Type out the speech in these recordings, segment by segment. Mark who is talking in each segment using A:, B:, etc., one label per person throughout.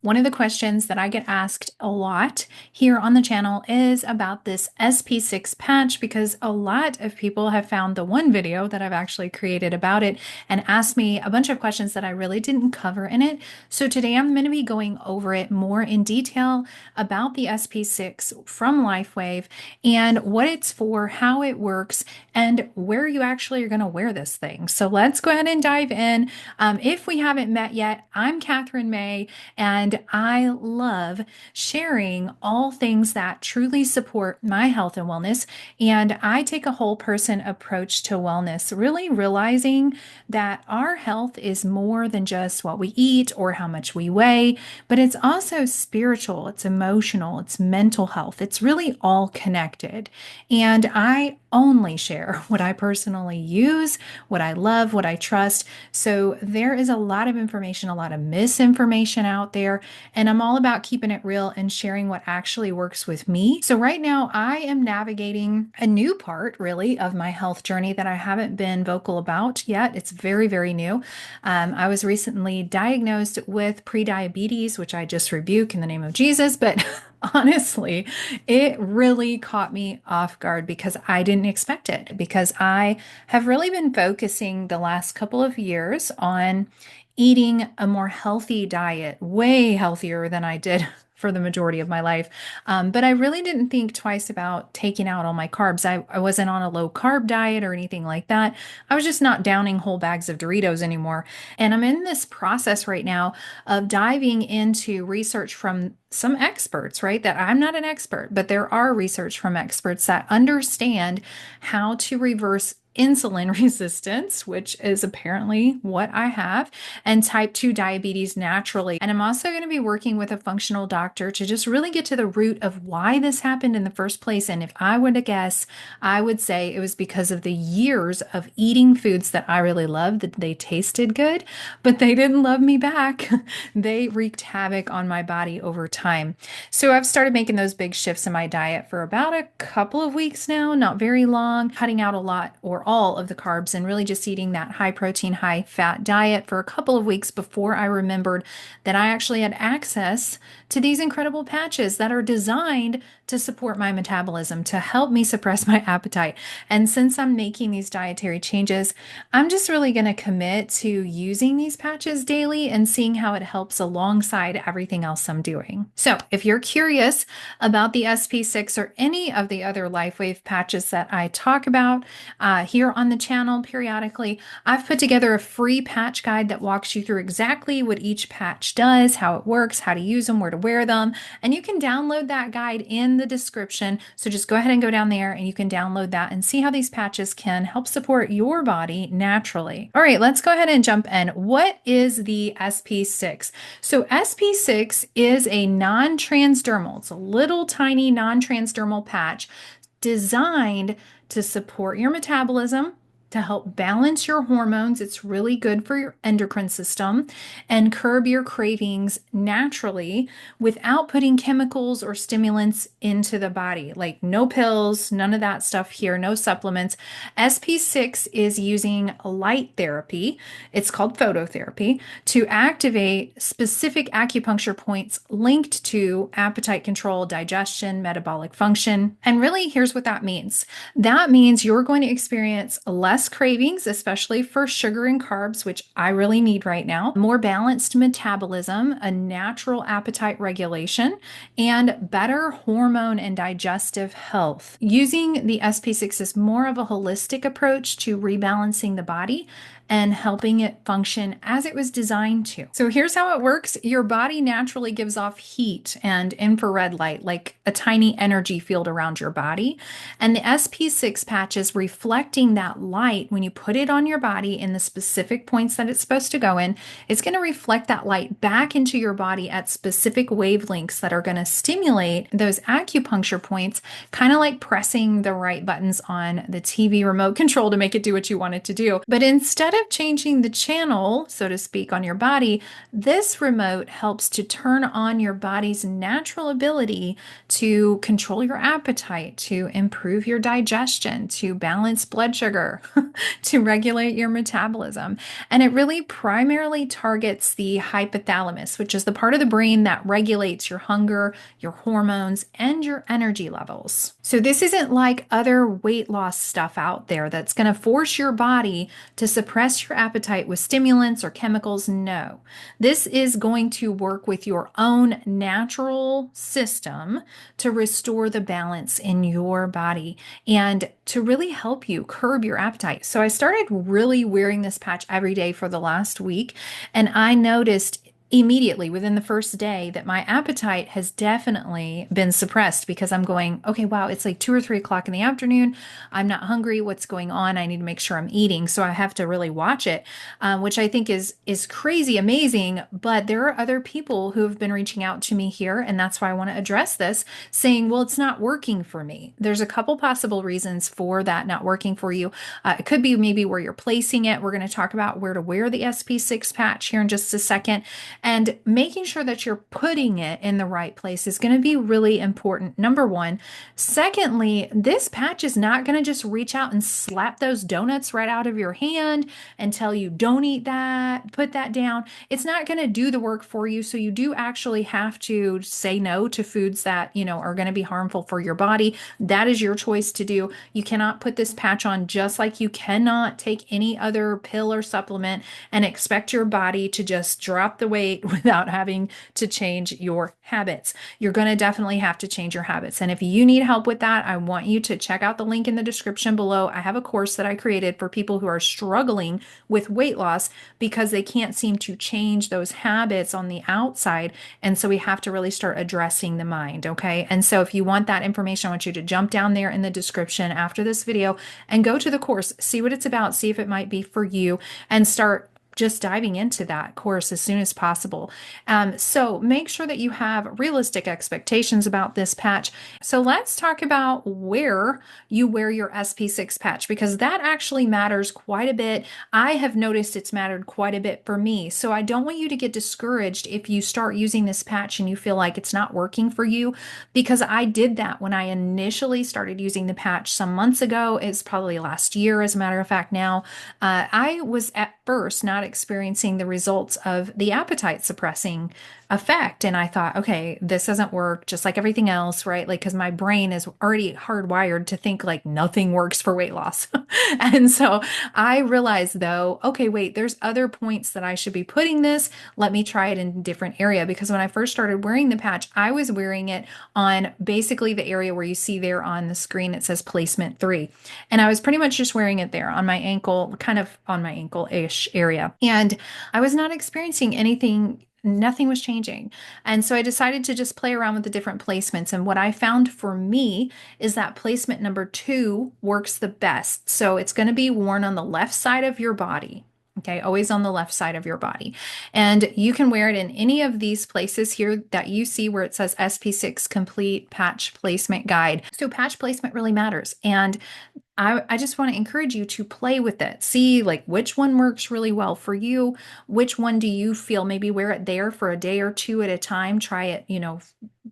A: One of the questions that I get asked a lot here on the channel is about this SP6 patch because a lot of people have found the one video that I've actually created about it and asked me a bunch of questions that I really didn't cover in it. So today I'm going to be going over it more in detail about the SP6 from LifeWave and what it's for, how it works, and where you actually are going to wear this thing. So let's go ahead and dive in. If we haven't met yet, I'm Kathryn May, and I love sharing all things that truly support my health and wellness. And I take a whole person approach to wellness, really realizing that our health is more than just what we eat or how much we weigh, but it's also spiritual, it's emotional, it's mental health. It's really all connected. And I only share what I personally use, what I love, what I trust. So there is a lot of information, a lot of misinformation out there, and I'm all about keeping it real and sharing what actually works with me. So right now I am navigating a new part really of my health journey that I haven't been vocal about yet. It's very, very new. I was recently diagnosed with prediabetes, which I just rebuke in the name of Jesus, but honestly, it really caught me off guard because I didn't expect it, because I have really been focusing the last couple of years on eating a more healthy diet, way healthier than I did for the majority of my life. But I really didn't think twice about taking out all my carbs. I wasn't on a low carb diet or anything like that. I was just not downing whole bags of Doritos anymore. And I'm in this process right now of diving into research from some experts, right? That I'm not an expert, but there are research from experts that understand how to reverse insulin resistance, which is apparently what I have, and type 2 diabetes naturally. And I'm also going to be working with a functional doctor to just really get to the root of why this happened in the first place. And if I were to guess, I would say it was because of the years of eating foods that I really loved, that they tasted good, but they didn't love me back. They wreaked havoc on my body over time. So I've started making those big shifts in my diet for about a couple of weeks now, not very long, cutting out a lot or all of the carbs and really just eating that high protein, high fat diet for a couple of weeks before I remembered that I actually had access to these incredible patches that are designed to support my metabolism, to help me suppress my appetite. And since I'm making these dietary changes, I'm just really going to commit to using these patches daily and seeing how it helps alongside everything else I'm doing. So if you're curious about the SP6 or any of the other LifeWave patches that I talk about here on the channel periodically, I've put together a free patch guide that walks you through exactly what each patch does, how it works, how to use them, where to wear them. And you can download that guide in the description. So just go ahead and go down there and you can download that and see how these patches can help support your body naturally. All right, let's go ahead and jump in. What is the SP6? So SP6 is a non-transdermal, it's a little tiny non-transdermal patch designed to support your metabolism, to help balance your hormones. It's really good for your endocrine system and curb your cravings naturally without putting chemicals or stimulants into the body. Like no pills, none of that stuff here, no supplements. SP6 is using light therapy. It's called phototherapy to activate specific acupuncture points linked to appetite control, digestion, metabolic function. And really, here's what that means. That means you're going to experience less cravings, especially for sugar and carbs, which I really need right now, more balanced metabolism, a natural appetite regulation, and better hormone and digestive health. Using the SP6 is more of a holistic approach to rebalancing the body and helping it function as it was designed to. So here's how it works. Your body naturally gives off heat and infrared light, like a tiny energy field around your body. And the SP6 patch is reflecting that light when you put it on your body in the specific points that it's supposed to go in. It's going to reflect that light back into your body at specific wavelengths that are going to stimulate those acupuncture points, kind of like pressing the right buttons on the TV remote control to make it do what you want it to do. But instead of changing the channel, so to speak, on your body, this remote helps to turn on your body's natural ability to control your appetite, to improve your digestion, to balance blood sugar, to regulate your metabolism. And it really primarily targets the hypothalamus, which is the part of the brain that regulates your hunger, your hormones, and your energy levels. So this isn't like other weight loss stuff out there that's going to force your body to suppress your appetite with stimulants or chemicals. No, this is going to work with your own natural system to restore the balance in your body and to really help you curb your appetite. So I started really wearing this patch every day for the last week, and I noticed immediately within the first day that my appetite has definitely been suppressed because I'm going, okay, wow, it's like 2 or 3 o'clock in the afternoon. I'm not hungry. What's going on? I need to make sure I'm eating. So I have to really watch it, which I think is crazy amazing. But there are other people who have been reaching out to me here, and that's why I want to address this, saying, well, it's not working for me. There's a couple possible reasons for that not working for you. It could be maybe where you're placing it. We're going to talk about where to wear the SP6 patch here in just a second. And making sure that you're putting it in the right place is going to be really important, number one. Secondly, this patch is not going to just reach out and slap those donuts right out of your hand and tell you, don't eat that, put that down. It's not going to do the work for you. So you do actually have to say no to foods that, are going to be harmful for your body. That is your choice to do. You cannot put this patch on just like you cannot take any other pill or supplement and expect your body to just drop the weight without having to change your habits. You're going to definitely have to change your habits. And if you need help with that, I want you to check out the link in the description below. I have a course that I created for people who are struggling with weight loss because they can't seem to change those habits on the outside. And so we have to really start addressing the mind. Okay. And so if you want that information, I want you to jump down there in the description after this video and go to the course, see what it's about, see if it might be for you, and start just diving into that course as soon as possible. So make sure that you have realistic expectations about this patch. So let's talk about where you wear your SP6 patch, because that actually matters quite a bit. I have noticed it's mattered quite a bit for me. So I don't want you to get discouraged if you start using this patch and you feel like it's not working for you, because I did that when I initially started using the patch some months ago. It's probably last year, as a matter of fact. Now, I was at first not experiencing the results of the appetite suppressing effect. And I thought, okay, this doesn't work, just like everything else, right? Like, because my brain is already hardwired to think like nothing works for weight loss. And so I realized though, okay, wait, there's other points that I should be putting this. Let me try it in a different area. Because when I first started wearing the patch, I was wearing it on basically the area where you see there on the screen, it says placement 3. And I was pretty much just wearing it there on my ankle, kind of on my ankle-ish area. And I was not experiencing anything. Nothing was changing. And so I decided to just play around with the different placements. And what I found for me is that placement number 2 works the best. So it's going to be worn on the left side of your body. Okay, always on the left side of your body. And you can wear it in any of these places here that you see where it says SP6 Complete Patch Placement Guide. So patch placement really matters. And I just want to encourage you to play with it. See like which one works really well for you. Which one do you feel? Maybe wear it there for a day or two at a time. Try it,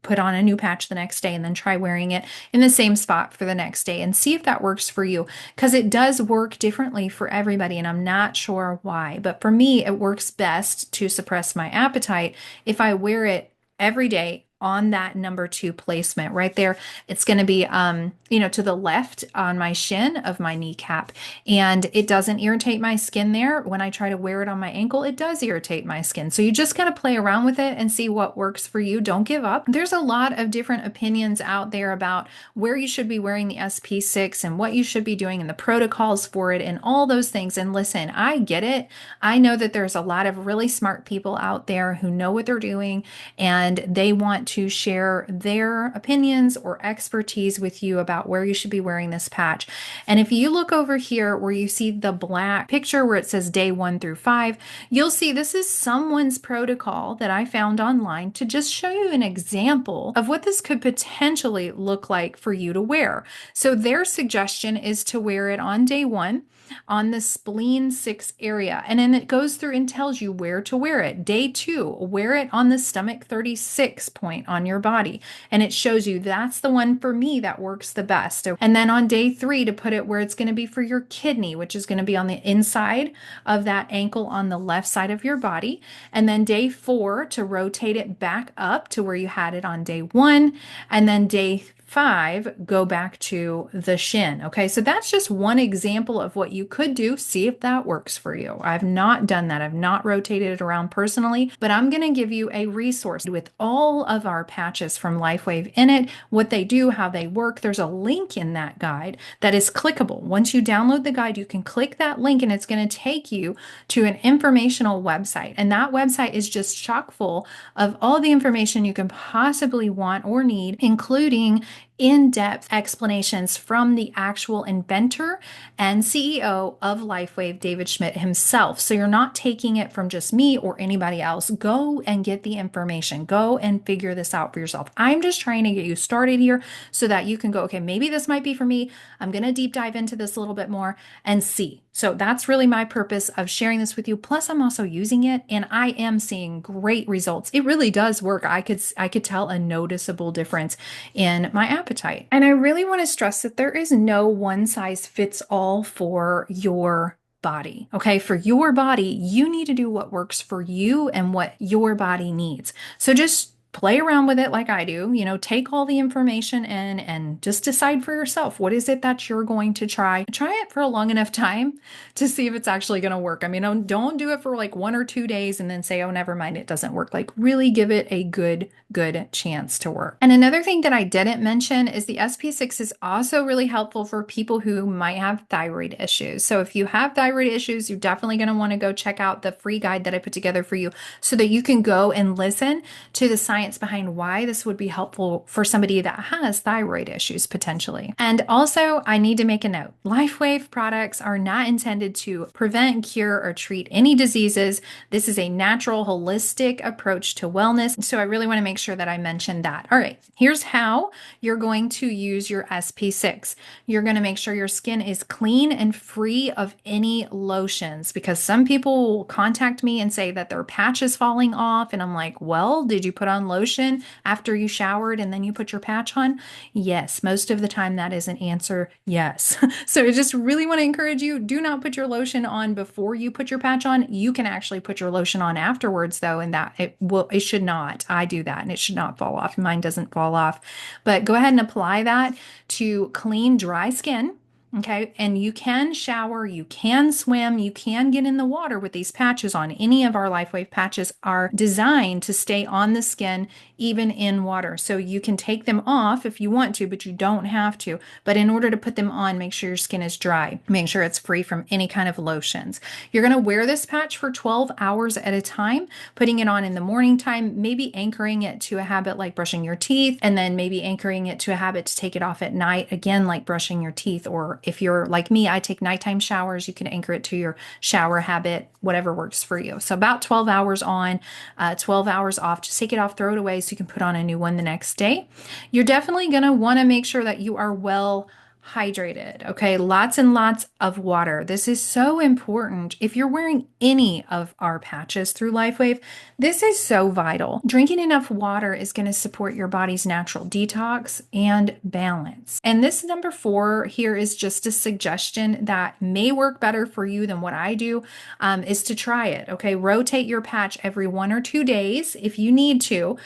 A: put on a new patch the next day and then try wearing it in the same spot for the next day and see if that works for you, because it does work differently for everybody. And I'm not sure why, but for me, it works best to suppress my appetite if I wear it every day on that number 2 placement right there. It's going to be, to the left on my shin of my kneecap, and it doesn't irritate my skin there. When I try to wear it on my ankle, it does irritate my skin. So you just got to play around with it and see what works for you. Don't give up. There's a lot of different opinions out there about where you should be wearing the SP6 and what you should be doing and the protocols for it and all those things. And listen, I get it. I know that there's a lot of really smart people out there who know what they're doing, and they want to share their opinions or expertise with you about where you should be wearing this patch. And if you look over here where you see the black picture where it says day 1 through 5, you'll see this is someone's protocol that I found online to just show you an example of what this could potentially look like for you to wear. So their suggestion is to wear it on day 1 on the spleen 6 area. And then it goes through and tells you where to wear it. Day 2, wear it on the stomach 36 point on your body. And it shows you that's the one for me that works the best. And then on day 3, to put it where it's going to be for your kidney, which is going to be on the inside of that ankle on the left side of your body. And then day 4, to rotate it back up to where you had it on day 1. And then day 5, go back to the shin. Okay, so that's just one example of what you could do. See if that works for you. I've not done that. I've not rotated it around personally, but I'm going to give you a resource with all of our patches from LifeWave in it, what they do, how they work. There's a link in that guide that is clickable. Once you download the guide, you can click that link and it's going to take you to an informational website. And that website is just chock full of all the information you can possibly want or need, including in-depth explanations from the actual inventor and CEO of LifeWave, David Schmidt himself. So you're not taking it from just me or anybody else. Go and get the information. Go and figure this out for yourself. I'm just trying to get you started here so that you can go, okay, maybe this might be for me. I'm going to deep dive into this a little bit more and see. So that's really my purpose of sharing this with you. Plus, I'm also using it and I am seeing great results. It really does work. I could tell a noticeable difference in my appetite. And I really want to stress that there is no one size fits all for your body. Okay, for your body, you need to do what works for you and what your body needs. So just play around with it like I do, take all the information in and just decide for yourself, what is it that you're going to try? Try it for a long enough time to see if it's actually going to work. I mean, don't do it for like 1 or 2 days and then say, oh, never mind, it doesn't work. Like really give it a good chance to work. And another thing that I didn't mention is the SP6 is also really helpful for people who might have thyroid issues. So if you have thyroid issues, you're definitely going to want to go check out the free guide that I put together for you so that you can go and listen to the science behind why this would be helpful for somebody that has thyroid issues potentially. And also, I need to make a note. LifeWave products are not intended to prevent, cure, or treat any diseases. This is a natural, holistic approach to wellness. So I really want to make sure that I mention that. All right, here's how you're going to use your SP6. You're going to make sure your skin is clean and free of any lotions because some people will contact me and say that their patch is falling off. And I'm like, well, did you put on lotion after you showered and then you put your patch on? Yes, most of the time that is an answer yes. So I just really want to encourage you, do not put your lotion on before you put your patch on. You can actually put your lotion on afterwards though, and that it should not. I do that and it should not fall off. Mine doesn't fall off. But go ahead and apply that to clean, dry skin. Okay, and you can shower, you can swim, you can get in the water with these patches on. Any of our LifeWave patches are designed to stay on the skin even in water. So you can take them off if you want to, but you don't have to. But in order to put them on, make sure your skin is dry. Make sure it's free from any kind of lotions. You're going to wear this patch for 12 hours at a time, putting it on in the morning time, maybe anchoring it to a habit like brushing your teeth, and then maybe anchoring it to a habit to take it off at night, again, like brushing your teeth. Or if you're like me, I take nighttime showers, you can anchor it to your shower habit, whatever works for you. So about 12 hours on, 12 hours off. Just take it off, throw it away so you can put on a new one the next day. You're definitely going to want to make sure that you are well hydrated. Okay, lots and lots of water. This is so important. If you're wearing any of our patches through LifeWave, this is so vital. Drinking enough water is going to support your body's natural detox and balance. And this number 4 here is just a suggestion that may work better for you than what I do, is to try it. Okay, rotate your patch every 1 or 2 days if you need to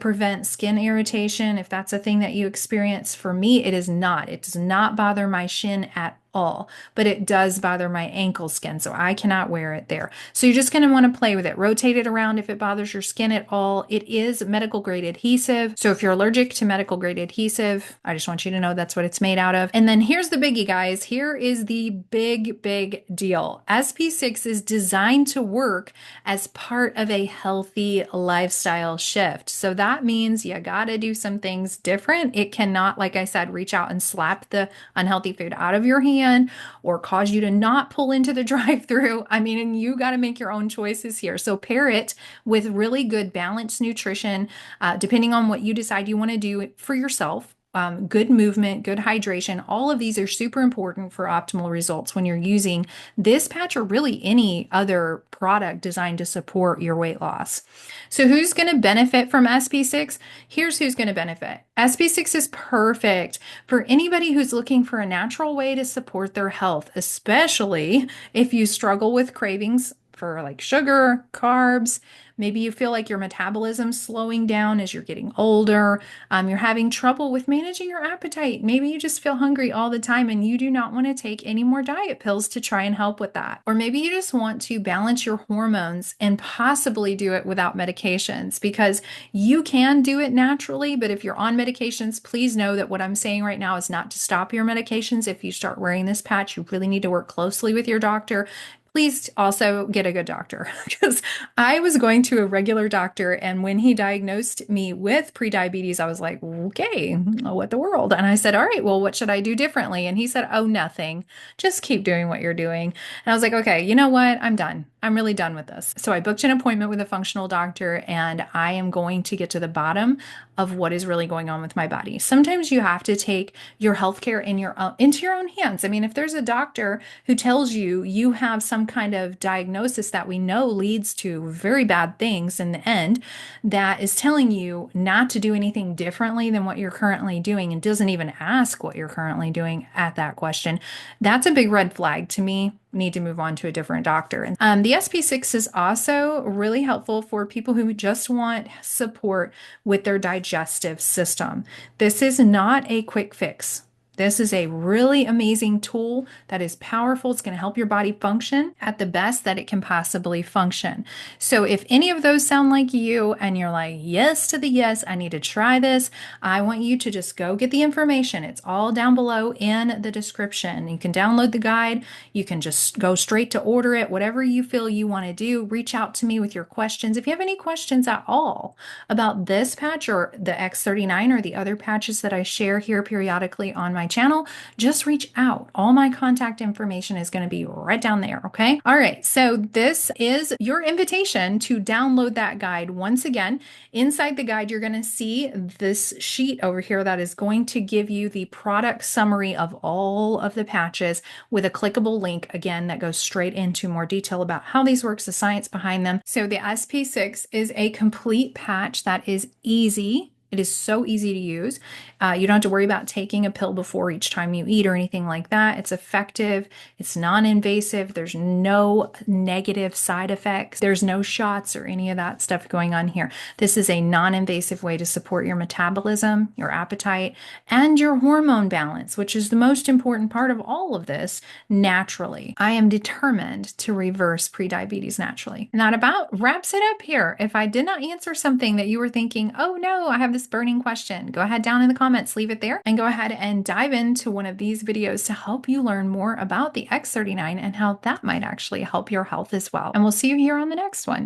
A: prevent skin irritation. If that's a thing that you experience, for me, it is not. It does not bother my shin at all, but it does bother my ankle skin, so I cannot wear it there. So you're just going to want to play with it. Rotate it around if it bothers your skin at all. It is medical grade adhesive, so if you're allergic to medical grade adhesive, I just want you to know that's what it's made out of. And then here's the biggie, guys. Here is the big deal. SP6 is designed to work as part of a healthy lifestyle shift. So that means you got to do some things different. It cannot, like I said, reach out and slap the unhealthy food out of your hand or cause you to not pull into the drive-through. I mean, and you got to make your own choices here. So pair it with really good balanced nutrition, depending on what you decide you want to do for yourself. good movement, good hydration. All of these are super important for optimal results when you're using this patch or really any other product designed to support your weight loss. So who's going to benefit from SP6? Here's who's going to benefit. SP6 is perfect for anybody who's looking for a natural way to support their health, especially if you struggle with cravings for like sugar, carbs. Maybe you feel like your metabolism's slowing down as you're getting older. You're having trouble with managing your appetite. Maybe you just feel hungry all the time and you do not want to take any more diet pills to try and help with that. Or maybe you just want to balance your hormones and possibly do it without medications, because you can do it naturally. But if you're on medications, please know that what I'm saying right now is not to stop your medications. If you start wearing this patch, you really need to work closely with your doctor. Please also get a good doctor, because I was going to a regular doctor, and when he diagnosed me with prediabetes, I was like, okay, what the world? And I said, all right, well, what should I do differently? And he said, oh, nothing. Just keep doing what you're doing. And I was like, okay, you know what? I'm done. I'm really done with this. So I booked an appointment with a functional doctor, and I am going to get to the bottom of what is really going on with my body. Sometimes you have to take your healthcare into your own hands. I mean, if there's a doctor who tells you you have some kind of diagnosis that we know leads to very bad things in the end, that is telling you not to do anything differently than what you're currently doing and doesn't even ask what you're currently doing at that question, that's a big red flag to me. Need to move on to a different doctor. And the SP6 is also really helpful for people who just want support with their digestive system. This is not a quick fix. This is a really amazing tool that is powerful. It's going to help your body function at the best that it can possibly function. So if any of those sound like you and you're like, yes to the yes, I need to try this, I want you to just go get the information. It's all down below in the description. You can download the guide. You can just go straight to order it. Whatever you feel you want to do, reach out to me with your questions. If you have any questions at all about this patch or the X39 or the other patches that I share here periodically on my channel, just reach out. All my contact information is going to be right down there. Okay. All right. So this is your invitation to download that guide. Once again, inside the guide, you're going to see this sheet over here that is going to give you the product summary of all of the patches with a clickable link, again, that goes straight into more detail about how these work, the science behind them. So the SP6 is a complete patch that is easy. It is so easy to use. You don't have to worry about taking a pill before each time you eat or anything like that. It's effective. It's non-invasive. There's no negative side effects. There's no shots or any of that stuff going on here. This is a non-invasive way to support your metabolism, your appetite, and your hormone balance, which is the most important part of all of this, naturally. I am determined to reverse prediabetes naturally. And that about wraps it up here. If I did not answer something that you were thinking, oh no, I have this burning question, go ahead down in the comments, leave it there, and go ahead and dive into one of these videos to help you learn more about the X39 and how that might actually help your health as well. And we'll see you here on the next one.